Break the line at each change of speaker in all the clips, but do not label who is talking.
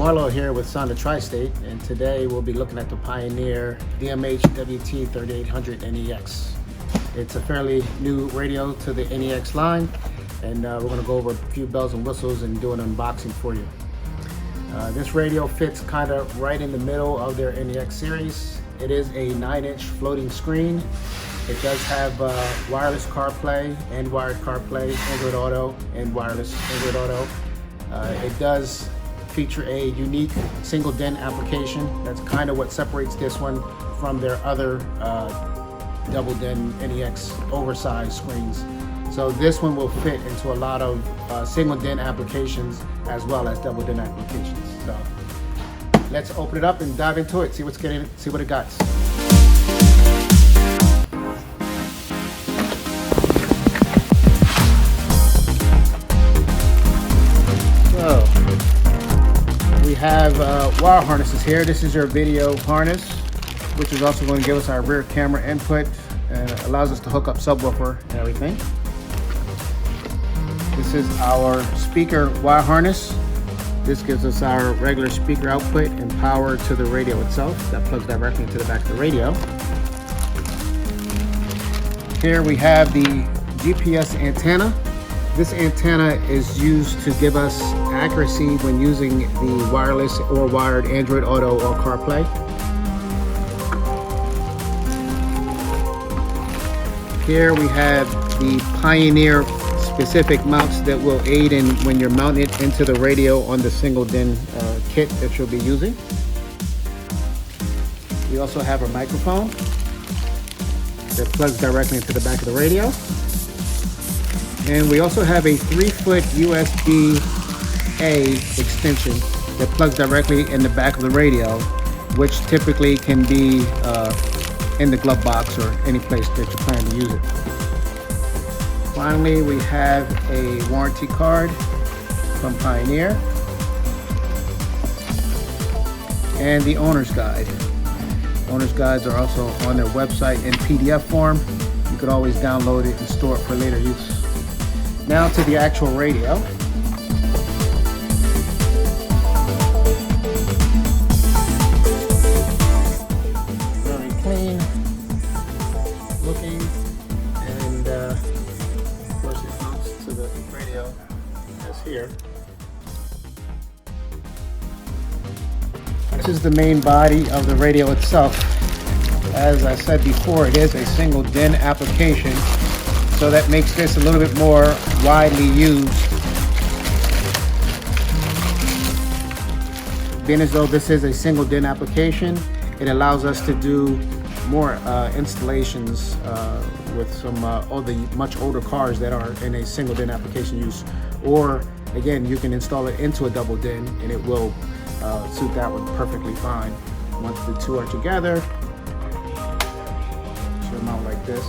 Marlo here with Sound of Tri-State, and today we'll be looking at the Pioneer DMH-WT3800NEX. It's a fairly new radio to the NEX line, and we're going to go over a few bells and whistles and do an unboxing for you. This radio fits kind of right in the middle of their NEX series. It is a 9-inch floating screen. It does have wireless CarPlay and wired CarPlay, Android Auto, and wireless Android Auto. It does feature a unique single DIN application. That's kind of what separates this one from their other double DIN NEX oversized screens. So this one will fit into a lot of single DIN applications as well as double DIN applications. So let's open it up and dive into it, see what it got. So we have wire harnesses here. This is your video harness, which is also going to give us our rear camera input and allows us to hook up subwoofer and everything. This is our speaker wire harness. This gives us our regular speaker output and power to the radio itself. That plugs directly into the back of the radio. Here we have the GPS antenna. This antenna is used to give us accuracy when using the wireless or wired Android Auto or CarPlay. Here we have the Pioneer specific mounts that will aid in when you're mounting it into the radio on the single DIN kit that you'll be using. We also have a microphone that plugs directly into the back of the radio. And we also have a 3-foot USB-A extension that plugs directly in the back of the radio, which typically can be in the glove box or any place that you plan to use it. Finally, we have a warranty card from Pioneer and the owner's guide. Owner's guides are also on their website in PDF form. You could always download it and store it for later use. Now to the actual radio. Very clean looking, and of course it mounts to the radio as here. This is the main body of the radio itself. As I said before, it is a single DIN application, so that makes this a little bit more widely used. Being as though this is a single DIN application, it allows us to do more installations with some much older cars that are in a single DIN application use. Or again, you can install it into a double DIN and it will suit that one perfectly fine. Once the two are together, should mount like this.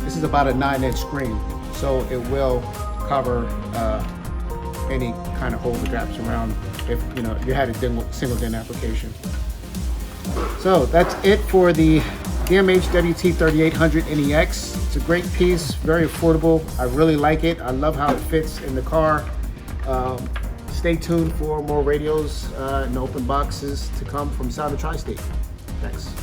This is about a 9-inch screen, so it will cover any kind of hole or gaps around if you had a single DIN application. So that's it for the DMH-WT3800NEX. It's a great piece, very affordable. I really like it. I love how it fits in the car. Stay tuned for more radios and open boxes to come from Sound of Tri-State. Thanks.